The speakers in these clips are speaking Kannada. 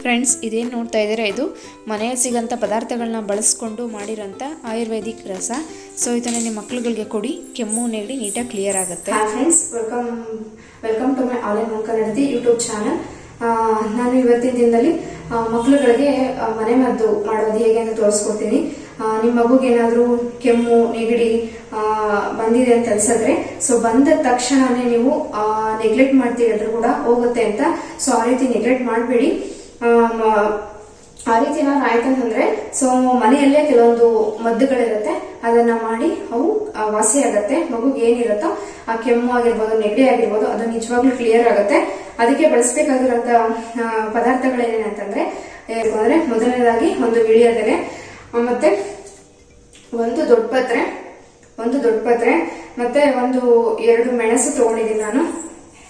ಫ್ರೆಂಡ್ಸ್, ಇದೇನು ನೋಡ್ತಾ ಇದ್ದೀರಾ, ಇದು ಮನೆಯಲ್ಲಿ ಸಿಗೋಂಥ ಪದಾರ್ಥಗಳನ್ನ ಬಳಸ್ಕೊಂಡು ಮಾಡಿರೋಂಥ ಆಯುರ್ವೇದಿಕ್ ರಸ. ಸೊ ಇದನ್ನು ನಿಮ್ಮ ಮಕ್ಕಳುಗಳಿಗೆ ಕೊಡಿ, ಕೆಮ್ಮು ನೆಗಡಿ ನೀಟಾಗಿ ಕ್ಲಿಯರ್ ಆಗುತ್ತೆ. Friends, welcome to my all in one Kannadathi YouTube channel. ನಾನು ಇವತ್ತಿನ ದಿನದಲ್ಲಿ ಮಕ್ಕಳುಗಳಿಗೆ ಮನೆ ಮದ್ದು ಮಾಡೋದು ಹೇಗೆ ಅಂತ ತೋರಿಸ್ಕೊಡ್ತೀನಿ. ನಿಮ್ಮ ಮಗುಗೆ ಏನಾದರೂ ಕೆಮ್ಮು ನೆಗಡಿ ಬಂದಿದೆ ಅಂತ ಅನ್ಸಿದ್ರೆ, ಸೊ ಬಂದ ತಕ್ಷಣನೇ ನೀವು ನೆಗ್ಲೆಕ್ಟ್ ಮಾಡ್ತೀರಾದ್ರೂ ಕೂಡ ಹೋಗುತ್ತೆ ಅಂತ. ಸೊ ಆ ರೀತಿ ನೆಗ್ಲೆಕ್ಟ್ ಮಾಡಬೇಡಿ. ಆ ರೀತಿ ಏನಾದ್ರು ಆಯ್ತಂತಂದ್ರೆ ಸೊ ಮನೆಯಲ್ಲೇ ಕೆಲವೊಂದು ಮದ್ದುಗಳಿರುತ್ತೆ, ಅದನ್ನ ಮಾಡಿ ಅವು ವಾಸಿ ಆಗತ್ತೆ. ಮಗುಗೆ ಏನಿರುತ್ತೋ ಆ ಕೆಮ್ಮು ಆಗಿರ್ಬೋದು, ನೆಗಡಿ ಆಗಿರ್ಬೋದು, ಅದು ನಿಜವಾಗ್ಲೂ ಕ್ಲಿಯರ್ ಆಗುತ್ತೆ. ಅದಕ್ಕೆ ಬಳಸಬೇಕಾಗಿರೋಂಥ ಪದಾರ್ಥಗಳೇನೇನಂತಂದ್ರೆ ಮೊದಲನೇದಾಗಿ ಒಂದು ವೀಳ್ಯದೆಲೆ, ಮತ್ತೆ ಒಂದು ದೊಡ್ಡ ಪತ್ರೆ ಮತ್ತೆ ಒಂದು 2 ಮೆಣಸು ತಗೊಂಡಿದ್ದೀನಿ ನಾನು.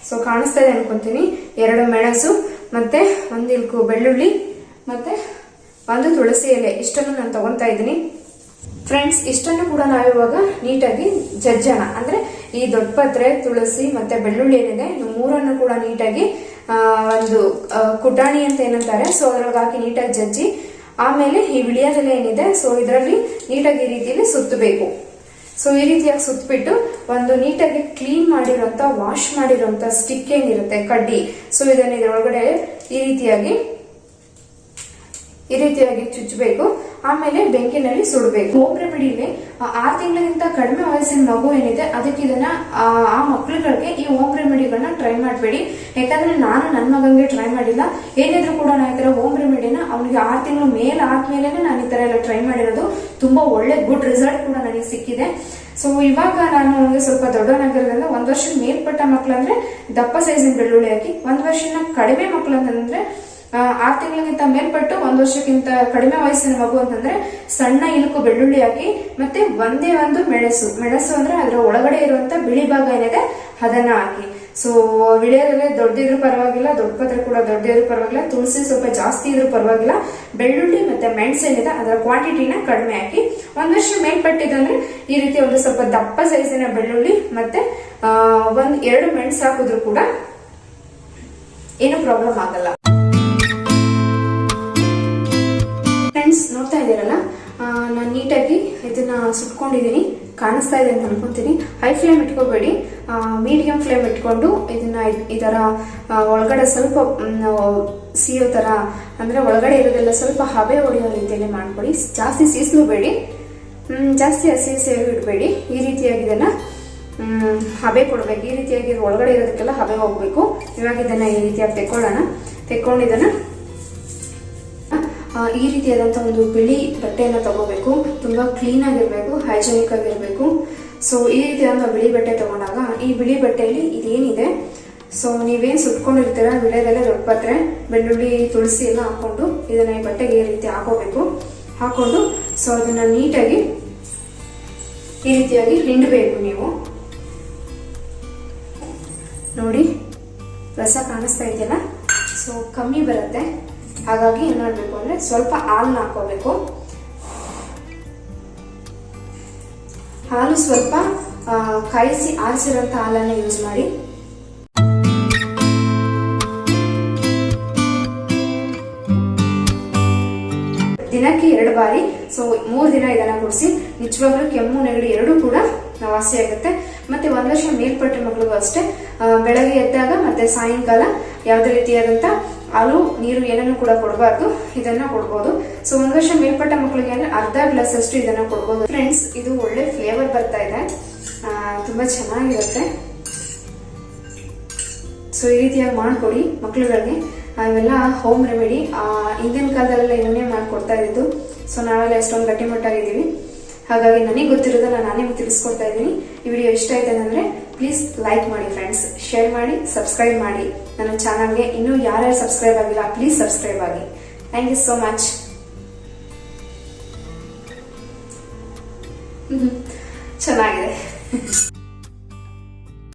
ಸೊ ಕಾಣಿಸ್ತಾ ಇದೆ ಅನ್ಕೊಂತೀನಿ. 2 ಮೆಣಸು ಮತ್ತೆ 1 ಇಲ್ಕು ಬೆಳ್ಳುಳ್ಳಿ ಮತ್ತೆ 1 ತುಳಸಿ ಎಲೆ, ಇಷ್ಟನ್ನು ನಾನು ತಗೊಂತಾ ಇದ್ದೀನಿ. ಫ್ರೆಂಡ್ಸ್, ಇಷ್ಟನ್ನು ಕೂಡ ನಾವಿವಾಗ ನೀಟಾಗಿ ಜಜ್ಜೋಣ. ಅಂದ್ರೆ ಈ ದೊಡ್ಡ ಪತ್ರೆ, ತುಳಸಿ ಮತ್ತೆ ಬೆಳ್ಳುಳ್ಳಿ ಏನಿದೆ, ಇವು ಮೂರನ್ನು ಕೂಡ ನೀಟಾಗಿ ಒಂದು ಕುಟಾಣಿ ಅಂತ ಏನಂತಾರೆ, ಸೊ ಅದ್ರೊಳಗೆ ಹಾಕಿ ನೀಟಾಗಿ ಜಜ್ಜಿ, ಆಮೇಲೆ ಈ ವಿಳ್ಯದೆಲೆ ಏನಿದೆ, ಸೊ ಇದರಲ್ಲಿ ನೀಟಾಗಿ ಈ ರೀತಿಯಲ್ಲಿ ಸುತ್ತಬೇಕು. ಸೊ ಈ ರೀತಿಯಾಗಿ ಸುತ್ತಬಿಟ್ಟು ಒಂದು ನೀಟಾಗಿ ಕ್ಲೀನ್ ಮಾಡಿರೋಂಥ, ವಾಶ್ ಮಾಡಿರೋಂಥ ಸ್ಟಿಕ್ ಏನಿರುತ್ತೆ, ಕಡ್ಡಿ, ಸೊ ಇದನ್ನ ಇದರೊಳಗಡೆ ಈ ರೀತಿಯಾಗಿ ಚುಚ್ಚಬೇಕು. ಆಮೇಲೆ ಬೆಂಕಿನಲ್ಲಿ ಸುಡಬೇಕು. ಹೋಮ್ ರೆಮಿಡಿಲಿ 6 ತಿಂಗಳಿಗಿಂತ ಕಡಿಮೆ ವಯಸ್ಸಿನ ಮಗು ಏನಿದೆ, ಅದಕ್ಕೆ ಇದನ್ನ ಆ ಮಕ್ಳುಗಳಿಗೆ ಈ ಹೋಮ್ ರೆಮಿಡಿಗಳನ್ನ ಟ್ರೈ ಮಾಡಬೇಡಿ. ಯಾಕಂದ್ರೆ ನಾನು ನನ್ನ ಮಗನಿಗೆ ಟ್ರೈ ಮಾಡಿಲ್ಲ. ಏನಿದ್ರು ಕೂಡ ನಾನು ಈ ತರ ಹೋಮ್ ರೆಮಿಡಿನ ಅವನಿಗೆ 6 ತಿಂಗಳು ಮೇಲೆ ಆದ್ಮೇಲೆ ನಾನು ಈ ತರ ಎಲ್ಲ ಟ್ರೈ ಮಾಡಿರೋದು. ತುಂಬಾ ಒಳ್ಳೆ ಗುಡ್ ರಿಸಲ್ಟ್ ಕೂಡ ನನಗೆ ಸಿಕ್ಕಿದೆ. ಸೊ ಇವಾಗ ನಾನು ಅವನಿಗೆ ಸ್ವಲ್ಪ ದೊಡ್ಡವನಾಗಿರೋದ್ರಿಂದ 1 ವರ್ಷದ ಮೇಲ್ಪಟ್ಟ ಮಕ್ಳಂದ್ರೆ ದಪ್ಪ ಸೈಜಿನ ಬೆಳ್ಳುಳ್ಳಿ ಹಾಕಿ, 1 ವರ್ಷನ ಕಡಿಮೆ ಮಕ್ಳು ಅಂತಂದ್ರೆ 6 ತಿಂಗಳಿಗಿಂತ ಮೇಲ್ಪಟ್ಟು 1 ವರ್ಷಕ್ಕಿಂತ ಕಡಿಮೆ ವಯಸ್ಸಿನ ಮಗು ಅಂತಂದ್ರೆ ಸಣ್ಣ ಇಲುಕು ಬೆಳ್ಳುಳ್ಳಿ ಹಾಕಿ, ಮತ್ತೆ ಒಂದೇ ಒಂದು ಮೆಣಸು ಅಂದ್ರೆ ಅದರ ಒಳಗಡೆ ಇರುವಂತ ಬಿಳಿ ಭಾಗ ಏನಿದೆ ಅದನ್ನ ಹಾಕಿ. ಸೊ ವಿಳ್ಯದೆಲೆ ದೊಡ್ಡದಿದ್ರು ಪರವಾಗಿಲ್ಲ, ದೊಡ್ಡ ಪತ್ರೆ ಕೂಡ ದೊಡ್ಡದಿದ್ರು ಪರವಾಗಿಲ್ಲ, ತುಳಸಿ ಸ್ವಲ್ಪ ಜಾಸ್ತಿ ಇದ್ರೂ ಪರವಾಗಿಲ್ಲ, ಬೆಳ್ಳುಳ್ಳಿ ಮತ್ತೆ ಮೆಣಸು ಏನಿದೆ ಅದರ ಕ್ವಾಂಟಿಟಿನ ಕಡಿಮೆ ಹಾಕಿ. 1 ವರ್ಷ ಮೇಲ್ಪಟ್ಟಿದಂದ್ರೆ ಈ ರೀತಿ ಒಂದು ಸ್ವಲ್ಪ ದಪ್ಪ ಸೈಜಿನ ಬೆಳ್ಳುಳ್ಳಿ ಮತ್ತೆ 1-2 ಮೆಣಸು ಹಾಕಿದ್ರು ಕೂಡ ಏನು ಪ್ರಾಬ್ಲಮ್ ಆಗಲ್ಲ. ಫ್ರೆಂಡ್ಸ್, ನೋಡ್ತಾ ಇದ್ದೀರಲ್ಲ, ನಾನು ನೀಟಾಗಿ ಇದನ್ನ ಸುಟ್ಕೊಂಡಿದ್ದೀನಿ. ಕಾಣಿಸ್ತಾ ಇದೆ ಅಂತ ಅನ್ಕೊಂತೀನಿ. ಹೈ ಫ್ಲೇಮ್ ಇಟ್ಕೋಬೇಡಿ, ಮೀಡಿಯಂ ಫ್ಲೇಮ್ ಇಟ್ಕೊಂಡು ಇದನ್ನ ಈ ತರ ಒಳಗಡೆ ಸ್ವಲ್ಪ ಸೀಯೋ ತರ, ಅಂದ್ರೆ ಒಳಗಡೆ ಇರೋದೆಲ್ಲ ಸ್ವಲ್ಪ ಹಬೆ ಹೊಡೆಯೋ ರೀತಿಯಲ್ಲಿ ಮಾಡ್ಕೊಡಿ. ಜಾಸ್ತಿ ಸೀಸಲೂಬೇಡಿ, ಜಾಸ್ತಿ ಹಸಿ ಇಡಬೇಡಿ. ಈ ರೀತಿಯಾಗಿ ಇದನ್ನ ಹಬೆ ಕೊಡ್ಬೇಕು. ಈ ರೀತಿಯಾಗಿ ಒಳಗಡೆ ಇರೋದಕ್ಕೆಲ್ಲ ಹಬೆ ಹೋಗ್ಬೇಕು. ಇವಾಗ ಇದನ್ನ ಈ ರೀತಿಯಾಗಿ ತೆಕ್ಕೊಂಡಿದ್ದನ್ನ ಈ ರೀತಿಯಾದಂಥ ಒಂದು ಬಿಳಿ ಬಟ್ಟೆಯನ್ನು ತಗೋಬೇಕು. ತುಂಬಾ ಕ್ಲೀನ್ ಆಗಿರ್ಬೇಕು, ಹೈಜೆನಿಕ್ ಆಗಿರ್ಬೇಕು. ಸೊ ಈ ರೀತಿಯಾದಂಥ ಬಿಳಿ ಬಟ್ಟೆ ತಗೊಂಡಾಗ ಈ ಬಿಳಿ ಬಟ್ಟೆಯಲ್ಲಿ ಇದೇನಿದೆ, ಸೊ ನೀವೇನ್ ಸುಟ್ಕೊಂಡಿರ್ತೀರ, ವಿಳ್ಯದೆಲೆ, ದೊಡ್ಡ ಪತ್ರೆ, ಬೆಳ್ಳುಳ್ಳಿ, ತುಳಸಿ ಎಲ್ಲ ಹಾಕೊಂಡು ಇದನ್ನ ಈ ಬಟ್ಟೆಗೆ ಈ ರೀತಿ ಹಾಕೊಂಡು ಸೊ ಅದನ್ನ ನೀಟಾಗಿ ಈ ರೀತಿಯಾಗಿ ಹಿಂಡಬೇಕು. ನೀವು ನೋಡಿ, ರಸ ಕಾಣಿಸ್ತಾ ಇದೆಯಲ್ಲ, ಸೊ ಕಮ್ಮಿ ಬರುತ್ತೆ. ಹಾಗಾಗಿ ಏನ್ ಮಾಡ್ಬೇಕು ಅಂದ್ರೆ ಸ್ವಲ್ಪ ಹಾಲನ್ನ ಹಾಕೋಬೇಕು. ಹಾಲು ಸ್ವಲ್ಪ ಕಾಯಿಸಿ ಆರಿಸಿರೋಂಥ ಹಾಲನ್ನ ಯೂಸ್ ಮಾಡಿ. ದಿನಕ್ಕೆ 2 ಬಾರಿ, ಸೊ 3 ದಿನ ಇದನ್ನ ಕುಡಿಸಿ. ನಿಜವಾಗ್ಲೂ ಕೆಮ್ಮು ನೆಗಡಿ 2 ಕೂಡ ವಾಸಿ ಆಗುತ್ತೆ. ಮತ್ತೆ 1 ವರ್ಷ ಮೇಲ್ಪಟ್ಟ ಮಕ್ಕಳಿಗೂ ಅಷ್ಟೇ, ಬೆಳಗ್ಗೆ ಎದ್ದಾಗ ಮತ್ತೆ ಸಾಯಂಕಾಲ ಯಾವುದೇ ರೀತಿಯಾದಂತ ಹಾಲು ನೀರು ಏನನ್ನು ಕೂಡ ಕೊಡಬಾರ್ದು, ಇದನ್ನ ಕೊಡ್ಬೋದು. ಸೊ 1 ವರ್ಷ ಮೇಲ್ಪಟ್ಟ ಮಕ್ಕಳಿಗೆ ಅಂದ್ರೆ ಅರ್ಧ ಗ್ಲಾಸ್ ಅಷ್ಟು ಇದನ್ನ ಕೊಡ್ಬೋದು. ಫ್ರೆಂಡ್ಸ್, ಇದು ಒಳ್ಳೆ ಫ್ಲೇವರ್ ಬರ್ತಾ ಇದೆ, ತುಂಬಾ ಚೆನ್ನಾಗಿರುತ್ತೆ. ಸೊ ಈ ರೀತಿಯಾಗಿ ಮಾಡ್ಕೊಡಿ ಮಕ್ಕಳುಗಳಿಗೆ. ಇವೆಲ್ಲ ಹೋಮ್ ರೆಮಿಡಿ. ಹಿಂದಿನ ಕಾಲದಲ್ಲೆಲ್ಲ ಇವನ್ನೇ ಮಾಡ್ಕೊಡ್ತಾ ಇದ್ದು. ಸೊ ನಾವೆಲ್ಲ ಎಷ್ಟೊಂದು ಗಟ್ಟಿಮುಟ್ಟಾಗಿದ್ದೀವಿ. ಹಾಗಾಗಿ ನನಗೆ ಗೊತ್ತಿರೋದನ್ನ ನಾನೇ ತಿಳಿಸ್ಕೊಡ್ತಾ ಇದ್ದೀನಿ. ಈ ವಿಡಿಯೋ ಇಷ್ಟ ಆಯ್ತು ಅಂದ್ರೆ ಪ್ಲೀಸ್ ಲೈಕ್ ಮಾಡಿ ಫ್ರೆಂಡ್ಸ್, ಶೇರ್ ಮಾಡಿ, ಸಬ್ಸ್ಕ್ರೈಬ್ ಮಾಡಿ ನನ್ನ ಚಾನಲ್ಗೆ. ಇನ್ನೂ ಯಾರ್ಯಾರು ಸಬ್ಸ್ಕ್ರೈಬ್ ಆಗಿಲ್ಲ, ಪ್ಲೀಸ್ ಸಬ್ಸ್ಕ್ರೈಬ್ ಆಗಿ. Thank you so much.